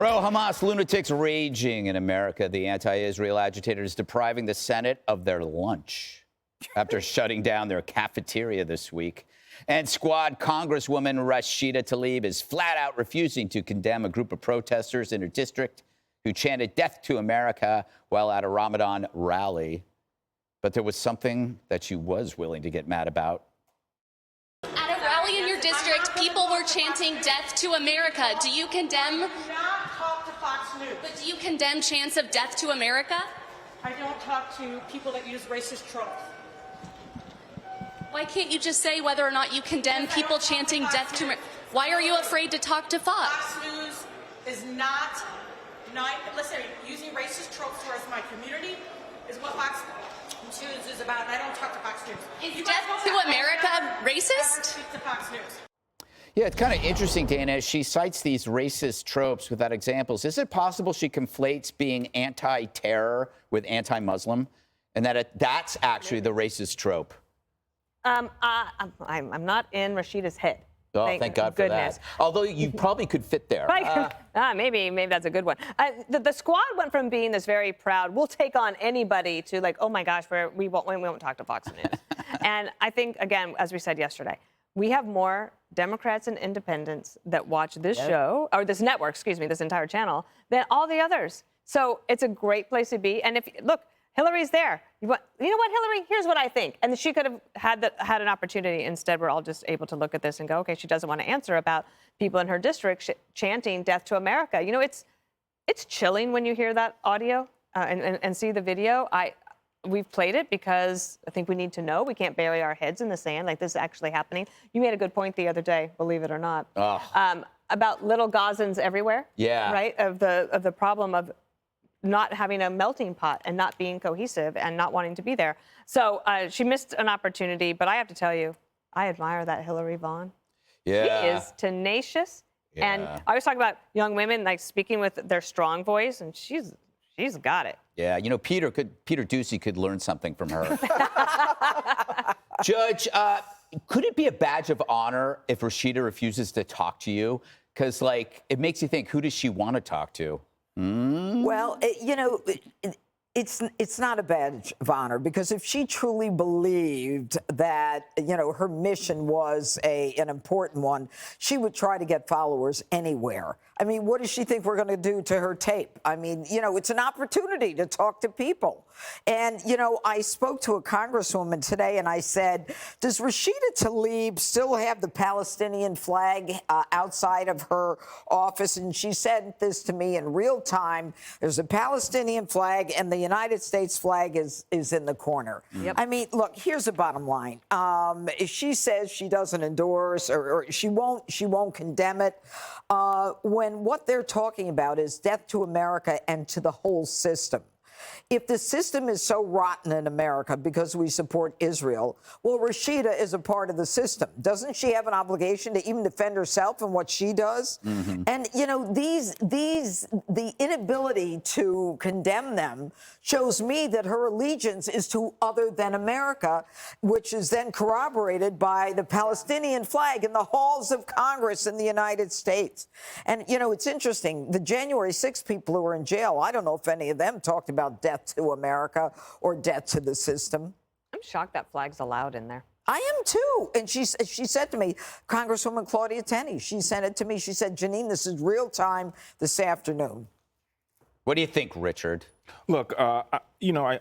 Pro-Hamas lunatics raging in America. The anti-Israel agitators depriving the Senate of their lunch after shutting down their cafeteria this week. And Squad Congresswoman Rashida Tlaib is flat out refusing to condemn a group of protesters in her district who chanted "Death to America" while at a Ramadan rally. But there was something that she was willing to get mad about. At a rally in your district, people were chanting "Death to America." Do you condemn? Talk to Fox News. But do you condemn chants of "Death to America"? I don't talk to people that use racist tropes. Why can't you just say whether or not you condemn people chanting "Death to America"? Why are you afraid to talk to Fox? Fox News is not listen, using racist tropes towards my community is what Fox News is about, and I don't talk to Fox News. Is "Death to America" racist? Never speak to Fox News. Yeah, it's kind of interesting, Dana. She cites these racist tropes without examples. Is it possible she conflates being anti-terror with anti-Muslim, and that that's actually the racist trope? I'm not in Rashida's head. Oh, thank God for that. Although you probably could fit there. Maybe that's a good one. The squad went from being this very proud, we'll take on anybody, to like, oh my gosh, we won't talk to Fox News. And I think, again, as we said yesterday, we have more Democrats and independents that watch this show, or this network, excuse me, this entire channel, than all the others. So it's a great place to be. And look, Hillary's there. You know what, Hillary? Here's what I think. And she could have had an opportunity. Instead, we're all just able to look at this and go, okay, she doesn't want to answer about people in her district chanting "Death to America." You know, it's chilling when you hear that audio and see the video. We've played it because I think we need to know. We can't bury our heads in the sand. Like, this is actually happening. You made a good point the other day, believe it or not, about little Gazans everywhere. Yeah. Right? Of the problem of not having a melting pot and not being cohesive and not wanting to be there. So she missed an opportunity, but I have to tell you, I admire that Hillary Vaughn. Yeah. She is tenacious. Yeah. And I was talking about young women, like, speaking with their strong voice, and she's got it. Yeah, you know, Peter Doocy could learn something from her. Judge, could it be a badge of honor if Rashida refuses to talk to you? Because, like, it makes you think, who does she want to talk to? Well, it's not a badge of honor, because if she truly believed that, her mission was an important one, she would try to get followers anywhere. I mean, what does she think we're going to do to her tape? I mean, it's an opportunity to talk to people. And, I spoke to a congresswoman today and I said, does Rashida Tlaib still have the Palestinian flag outside of her office? And she said this to me in real time. There's a Palestinian flag and the United States flag is in the corner. Yep. I mean, look, here's the bottom line. If she says she doesn't endorse or she won't condemn it, when what they're talking about is death to America and to the whole system. If the system is so rotten in America because we support Israel, well, Rashida is a part of the system. Doesn't she have an obligation to even defend herself and what she does? Mm-hmm. And, the inability to condemn them shows me that her allegiance is to other than America, which is then corroborated by the Palestinian flag in the halls of Congress in the United States. And, it's interesting. The January 6th people who were in jail, I don't know if any of them talked about death to America or death to the system. I'm shocked that flag's allowed in there. I am too. And she said to me, Congresswoman Claudia Tenney, she sent it to me. She said, Janine, this is real time this afternoon. What do you think, Richard? Look, I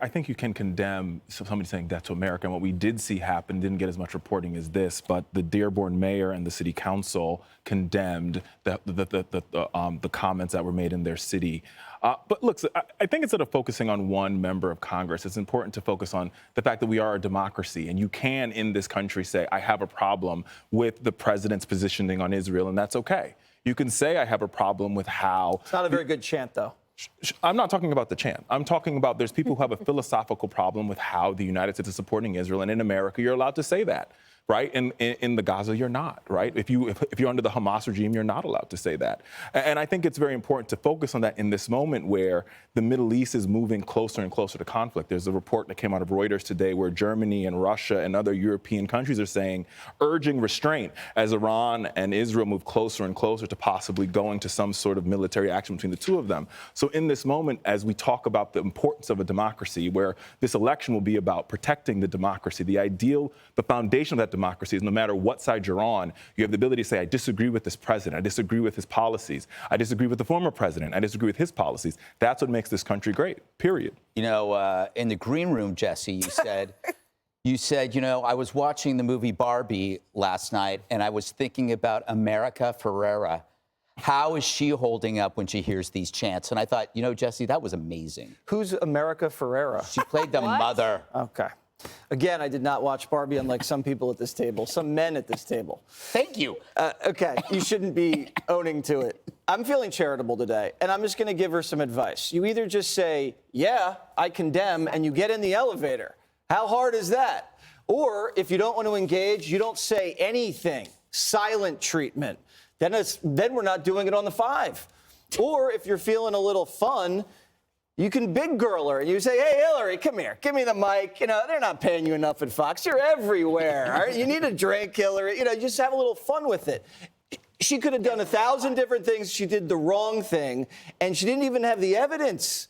think you can condemn somebody saying "death to America." And what we did see happen didn't get as much reporting as this, but the Dearborn mayor and the city council condemned the comments that were made in their city. But look, I think instead of focusing on one member of Congress, it's important to focus on the fact that we are a democracy, and you can, in this country, say, I have a problem with the president's positioning on Israel, and that's okay. You can say, I have a problem with how... It's not a very good chant, though. I'm not talking about the chant. I'm talking about there's people who have a philosophical problem with how the United States is supporting Israel, and in America, you're allowed to say that. right? In the Gaza, you're not, right? If you're under the Hamas regime, you're not allowed to say that. And I think it's very important to focus on that in this moment where the Middle East is moving closer and closer to conflict. There's a report that came out of Reuters today where Germany and Russia and other European countries are saying, urging restraint as Iran and Israel move closer and closer to possibly going to some sort of military action between the two of them. So in this moment, as we talk about the importance of a democracy, where this election will be about protecting the democracy, the ideal, the foundation of that democracy is no matter what side you're on, you have the ability to say, I disagree with this president, I disagree with his policies, I disagree with the former president, I disagree with his policies. That's what makes this country great, period. You know, in the green room, Jesse, you said, you know, I was watching the movie Barbie last night, and I was thinking about America Ferrera. How is she holding up when she hears these chants? And I thought, you know, Jesse, that was amazing. Who's America Ferrera? She played the mother. Okay. Again, I did not watch Barbie, unlike some people at this table, some men at this table. Thank you. Okay, you shouldn't be owning to it. I'm feeling charitable today, and I'm just going to give her some advice. You either just say, yeah, I condemn, and you get in the elevator. How hard is that? Or if you don't want to engage, you don't say anything. Silent treatment. Then we're not doing it on the 5. Or if you're feeling a little fun, you can big girl her and you say, hey, Hillary, come here. Give me the mic. You know, they're not paying you enough at Fox. You're everywhere. All right? You need a drink, Hillary. You know, just have a little fun with it. She could have done 1,000 different things. She did the wrong thing. And she didn't even have the evidence.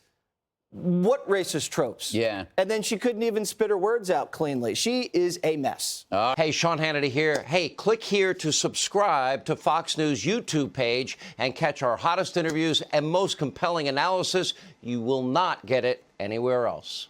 What racist tropes? Yeah. And then she couldn't even spit her words out cleanly. She is a mess. Hey, Sean Hannity here. Hey, click here to subscribe to Fox News YouTube page and catch our hottest interviews and most compelling analysis. You will not get it anywhere else.